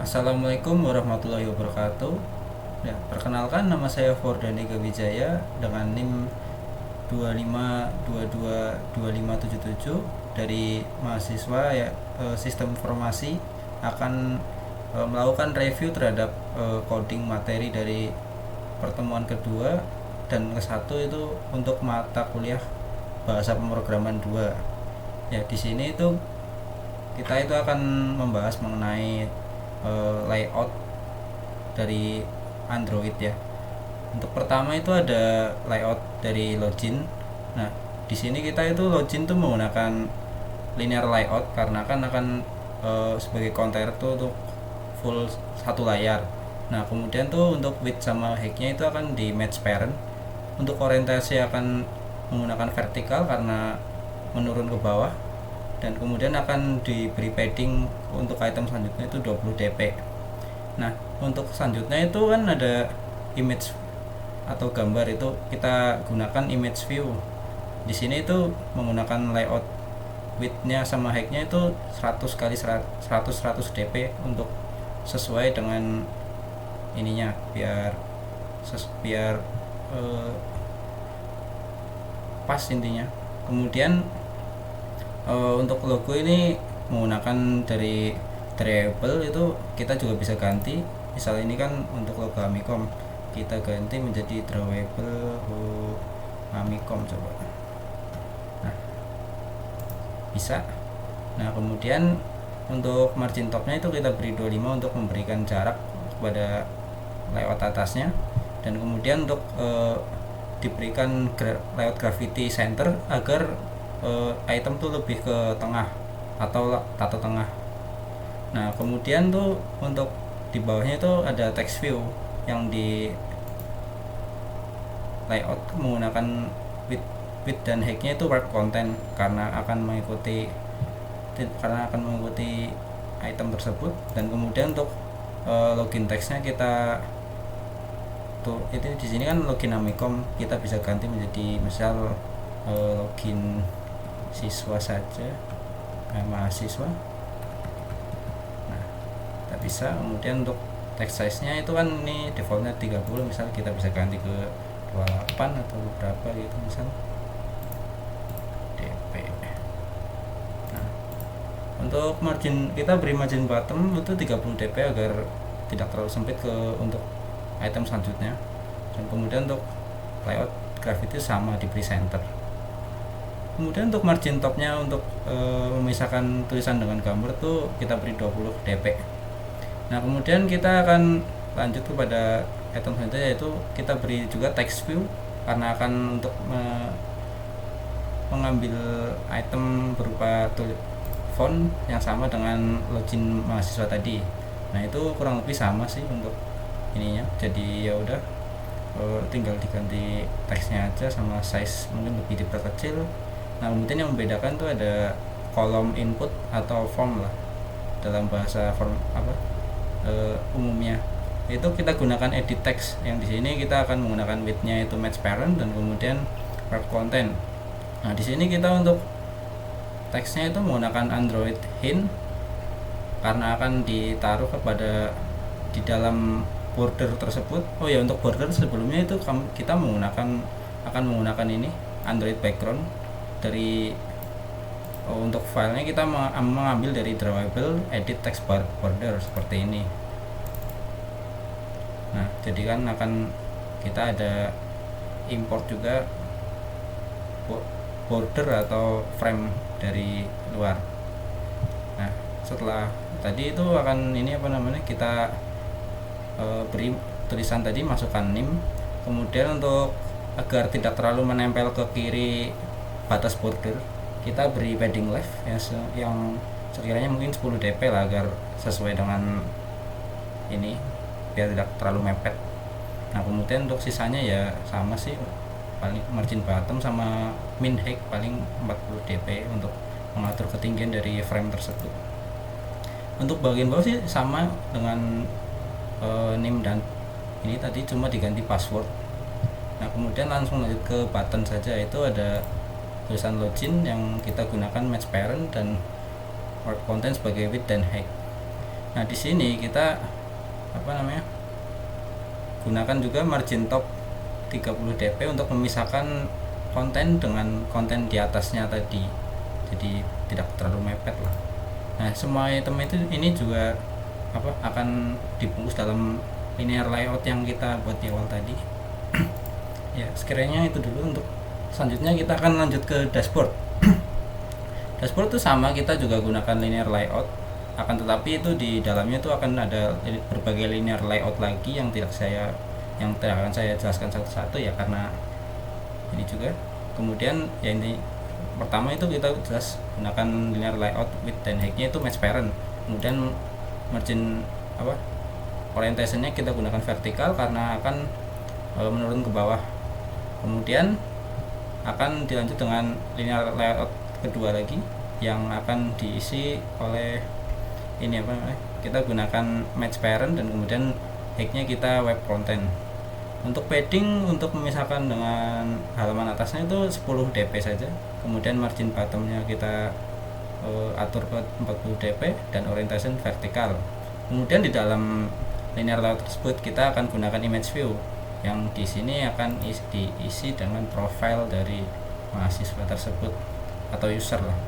Assalamualaikum warahmatullahi wabarakatuh. Ya, perkenalkan nama saya Fordani Gawijaya dengan NIM 25222577 dari mahasiswa ya, Sistem Informasi akan melakukan review terhadap coding materi dari pertemuan kedua dan ke satu itu untuk mata kuliah bahasa pemrograman 2. Ya, di sini itu kita itu akan membahas mengenai layout dari Android ya. Untuk pertama itu ada layout dari login. Nah, di sini kita itu login tuh menggunakan linear layout karena kan akan sebagai kontainer tuh untuk full satu layar. Nah, kemudian tuh untuk width sama height-nya itu akan di match parent. Untuk orientasi akan menggunakan vertikal karena menurun ke bawah, dan kemudian akan diberi padding untuk item selanjutnya itu 20 dp. Nah, untuk selanjutnya itu kan ada image atau gambar, itu kita gunakan image view. Di sini itu menggunakan layout width-nya sama height-nya itu 100 kali 100 dp untuk sesuai dengan ininya, biar pas intinya. Kemudian untuk logo ini menggunakan dari variable, itu kita juga bisa ganti. Misal ini kan untuk logo Amicom, kita ganti menjadi drawable Amicom coba. Nah, bisa. Nah, kemudian untuk margin topnya itu kita beri 25 untuk memberikan jarak kepada layout atasnya, dan kemudian untuk diberikan layout gravity center agar item tuh lebih ke tengah atau tato tengah. Nah, kemudian tuh untuk di bawahnya itu ada text view yang di layout menggunakan width dan height-nya itu wrap content karena akan mengikuti item tersebut. Dan kemudian untuk login text-nya kita tuh, itu di sini kan login Amicom, kita bisa ganti menjadi misal login siswa saja, mahasiswa. Nah, kita bisa. Kemudian untuk text size nya itu kan ini defaultnya 30, misal kita bisa ganti ke 28 atau berapa gitu, misal dp. Nah, untuk margin kita beri margin bottom itu 30 dp agar tidak terlalu sempit untuk item selanjutnya. Dan kemudian untuk layout gravity sama diberi center. Kemudian untuk margin topnya untuk memisahkan tulisan dengan gambar tuh kita beri 20 dp. Nah, kemudian kita akan lanjut kepada item selanjutnya, yaitu kita beri juga text view karena akan untuk mengambil item berupa font yang sama dengan login mahasiswa tadi. Nah, itu kurang lebih sama sih untuk ininya. Jadi ya udah, tinggal diganti teksnya aja sama size mungkin lebih diperkecil. Nah, kemudian yang membedakan tuh ada kolom input atau form lah dalam bahasa form umumnya. Itu kita gunakan edit text, yang di sini kita akan menggunakan width-nya itu match parent dan kemudian wrap content. Nah, di sini kita untuk teksnya itu menggunakan Android hint karena akan ditaruh kepada di dalam border tersebut. Oh ya, untuk border sebelumnya itu kita akan menggunakan ini Android background dari untuk filenya kita mengambil dari drawable edit text border seperti ini. Nah, jadi kan akan kita ada import juga border atau frame dari luar. Nah, setelah tadi itu akan kita beri tulisan tadi, masukkan NIM. Kemudian untuk agar tidak terlalu menempel ke kiri batas border, kita beri padding left yang sekiranya mungkin 10 dp lah agar sesuai dengan ini, biar tidak terlalu mepet. Nah, kemudian untuk sisanya ya sama sih, paling margin bottom sama min height paling 40 dp untuk mengatur ketinggian dari frame tersebut. Untuk bagian bawah sih sama dengan NIM dan ini tadi, cuma diganti password. Nah, kemudian langsung lanjut ke button saja, itu ada tulisan login yang kita gunakan match parent dan wrap content sebagai width dan height. Nah di sini kita gunakan juga margin top 30 dp untuk memisahkan konten dengan konten di atasnya tadi, jadi tidak terlalu mepet lah. Nah semua item itu ini juga akan dibungkus dalam linear layout yang kita buat di awal tadi. Ya sekiranya itu dulu. Untuk selanjutnya kita akan lanjut ke dashboard. Dashboard itu sama, kita juga gunakan linear layout, akan tetapi itu di dalamnya itu akan ada berbagai linear layout lagi yang tidak akan saya jelaskan satu-satu ya, karena ini juga. Kemudian ya ini pertama itu kita jelas gunakan linear layout width dan height-nya itu match parent. Kemudian margin orientationnya kita gunakan vertikal karena akan menurun ke bawah. Kemudian akan dilanjut dengan linear layout kedua lagi yang akan diisi oleh ini kita gunakan match parent, dan kemudian height-nya kita web content. Untuk padding untuk memisahkan dengan halaman atasnya itu 10 dp saja. Kemudian margin bottomnya kita atur ke 40 dp dan orientation vertikal. Kemudian di dalam linear layout tersebut kita akan gunakan image view yang di sini akan diisi dengan profile dari mahasiswa tersebut atau user lah.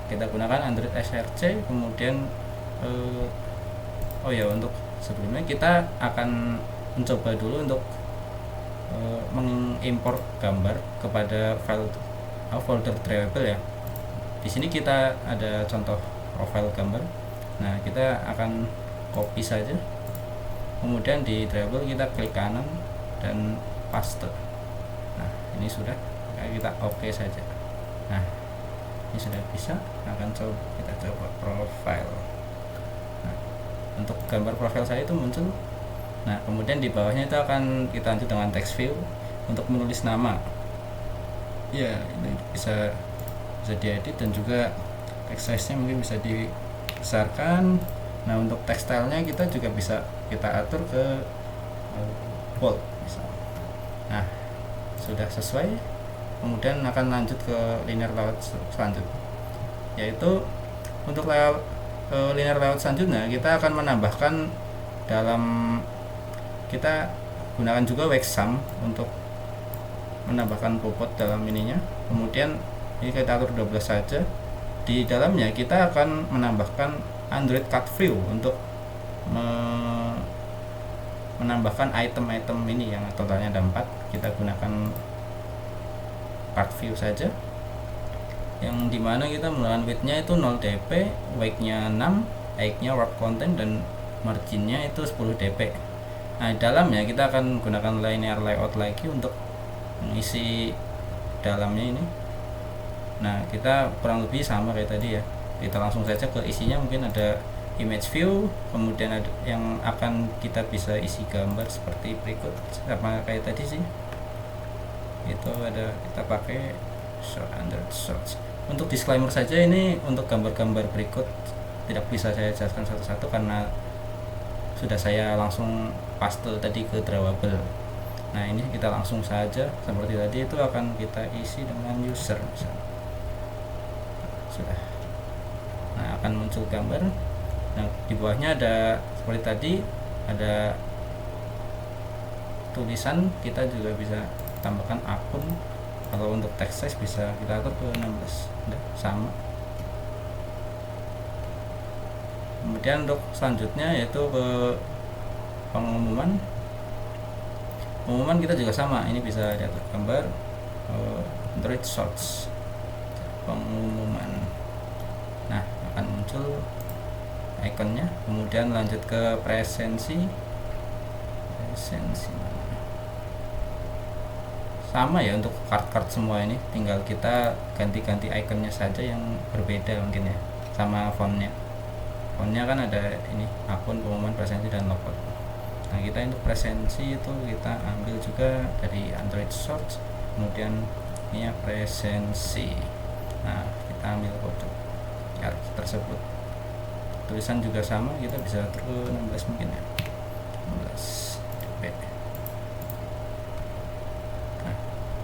Kita gunakan Android SRC. Kemudian untuk sebelumnya kita akan mencoba dulu untuk mengimpor gambar kepada folder drawable ya. Di sini kita ada contoh profile gambar. Nah kita akan copy saja, kemudian di drawable kita klik kanan dan paste. Nah ini sudah, kita oke saja. Nah ini sudah bisa. Kita coba profile. Nah, untuk gambar profil saya itu muncul. Nah kemudian di bawahnya itu akan kita lanjut dengan text view untuk menulis nama ya. Ini bisa diedit dan juga text size nya mungkin bisa dibesarkan. Nah untuk tekstilnya kita juga bisa kita atur ke bold misalnya. Nah sudah sesuai. Kemudian akan lanjut ke linear layout selanjutnya, yaitu untuk linear layout selanjutnya kita akan menambahkan kita gunakan juga Wexam untuk menambahkan bobot dalam ininya. Kemudian ini kita atur 12 saja. Di dalamnya kita akan menambahkan Android card view untuk menambahkan item-item ini yang totalnya ada 4. Kita gunakan card view saja, yang dimana kita menggunakan width-nya itu 0 dp, weight-nya 6, height-nya wrap content, dan margin-nya itu 10 dp. Nah dalamnya kita akan gunakan linear layout lagi untuk mengisi dalamnya ini. Nah kita kurang lebih sama kayak tadi ya, kita langsung saja ke isinya. Mungkin ada image view, kemudian ada yang akan kita bisa isi gambar seperti berikut, sama kayak tadi sih. Itu ada, kita pakai Android Shorts. Untuk disclaimer saja, ini untuk gambar-gambar berikut tidak bisa saya jelaskan satu-satu karena sudah saya langsung paste tadi ke drawable. Nah ini kita langsung saja seperti tadi, itu akan kita isi dengan user misalnya. Sudah. Nah akan muncul gambar. Nah di bawahnya ada seperti tadi, ada tulisan. Kita juga bisa tambahkan akun. Kalau untuk text size bisa kita atur ke 16. Udah sama. Kemudian untuk selanjutnya yaitu ke pengumuman kita juga sama. Ini bisa diatur gambar Android Shorts pengumuman. Nah akan muncul ikonnya. Kemudian lanjut ke presensi sama ya. Untuk card semua ini tinggal kita ganti-ganti ikonnya saja yang berbeda mungkin ya, sama fontnya kan ada ini akun, pengumuman, presensi, dan logout. Nah kita untuk presensi itu kita ambil juga dari Android Shorts. Kemudian ini ya presensi. Nah kita ambil kode tersebut. Tulisan juga sama, kita bisa atur ke 16 mungkin ya, 16 dp.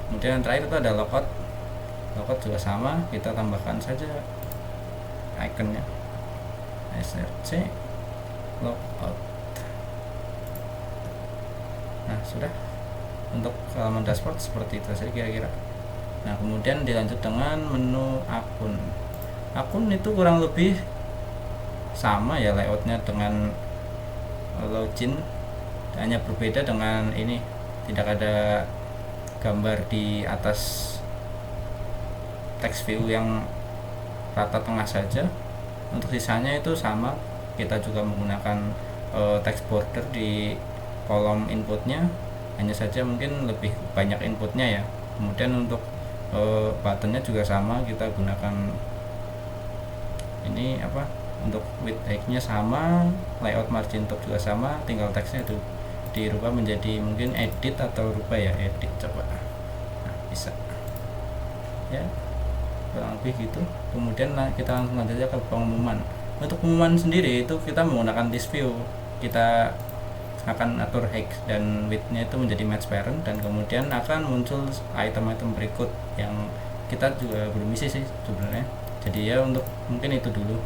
Kemudian yang terakhir itu ada logout juga sama, kita tambahkan saja iconnya src logout. Nah sudah, untuk halaman dashboard seperti itu saja kira-kira. Nah kemudian dilanjut dengan menu akun. Akun itu kurang lebih sama ya layoutnya dengan login, hanya berbeda dengan ini tidak ada gambar di atas text view yang rata tengah saja. Untuk sisanya itu sama, kita juga menggunakan text border di kolom inputnya, hanya saja mungkin lebih banyak inputnya ya. Kemudian untuk buttonnya juga sama, kita gunakan ini apa, untuk width height-nya sama, layout margin top juga sama, tinggal teksnya itu dirubah menjadi mungkin edit atau rubah ya, edit coba. Nah bisa ya, kurang lebih gitu. Kemudian kita langsung aja ke pengumuman. Untuk pengumuman sendiri itu kita menggunakan list view, kita akan atur height dan width-nya itu menjadi match parent, dan kemudian akan muncul item-item berikut yang kita juga belum isi sih sebenarnya. Jadi ya untuk mungkin itu dulu.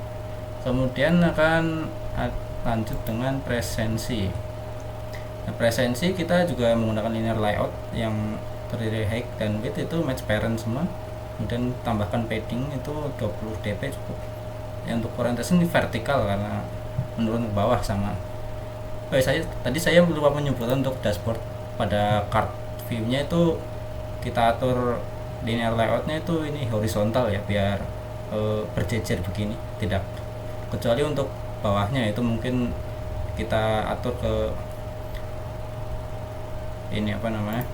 Kemudian akan lanjut dengan presensi. Nah, presensi kita juga menggunakan linear layout yang terdiri height dan width itu match parent semua. Kemudian tambahkan padding itu 20 dp cukup. Ya, untuk orientation vertikal karena menurun ke bawah sama. Tadi saya lupa menyebutkan untuk dashboard pada card view-nya itu kita atur linear layout-nya itu ini horizontal ya, biar berjejer begini, tidak, kecuali untuk bawahnya itu mungkin kita atur ke ini apa namanya,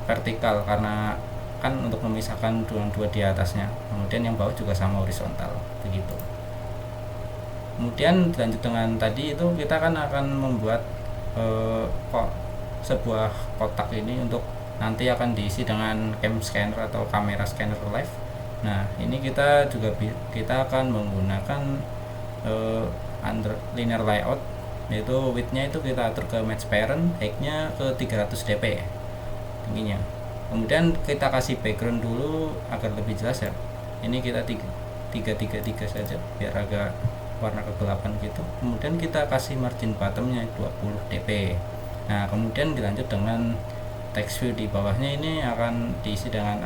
vertikal, karena kan untuk memisahkan dua di atasnya. Kemudian yang bawah juga sama horizontal begitu. Kemudian lanjut dengan tadi itu kita kan akan membuat sebuah kotak ini untuk nanti akan diisi dengan cam scanner atau kamera scanner live. Nah ini kita akan menggunakan linear layout, yaitu width-nya itu kita atur ke match parent, height-nya ke 300 dp tingginya. Kemudian kita kasih background dulu agar lebih jelas ya. Ini kita 333 saja biar agak warna kegelapan gitu. Kemudian kita kasih margin bottomnya 20 dp. Nah kemudian dilanjut dengan text view di bawahnya, ini akan diisi dengan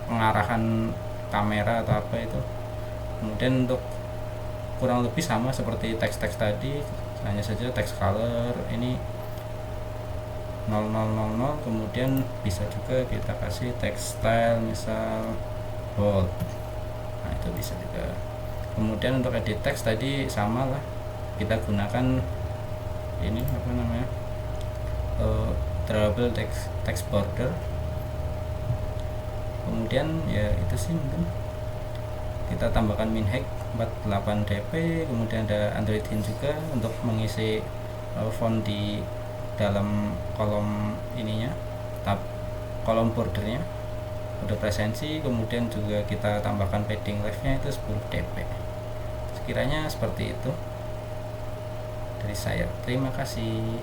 pengarahan kamera atau apa itu. Kemudian untuk kurang lebih sama seperti teks-teks tadi, hanya saja text color ini 0000. Kemudian bisa juga kita kasih text style misal bold. Nah itu bisa juga. Kemudian untuk edit text tadi sama lah, kita gunakan ini apa namanya, drawable text border. Kemudian ya itu sih, mungkin kita tambahkan min height 48 dp. Kemudian ada Android hint juga untuk mengisi font di dalam kolom ininya, kolom bordernya. Udah presensi, kemudian juga kita tambahkan padding left-nya itu 10 dp. Sekiranya seperti itu dari saya. Terima kasih.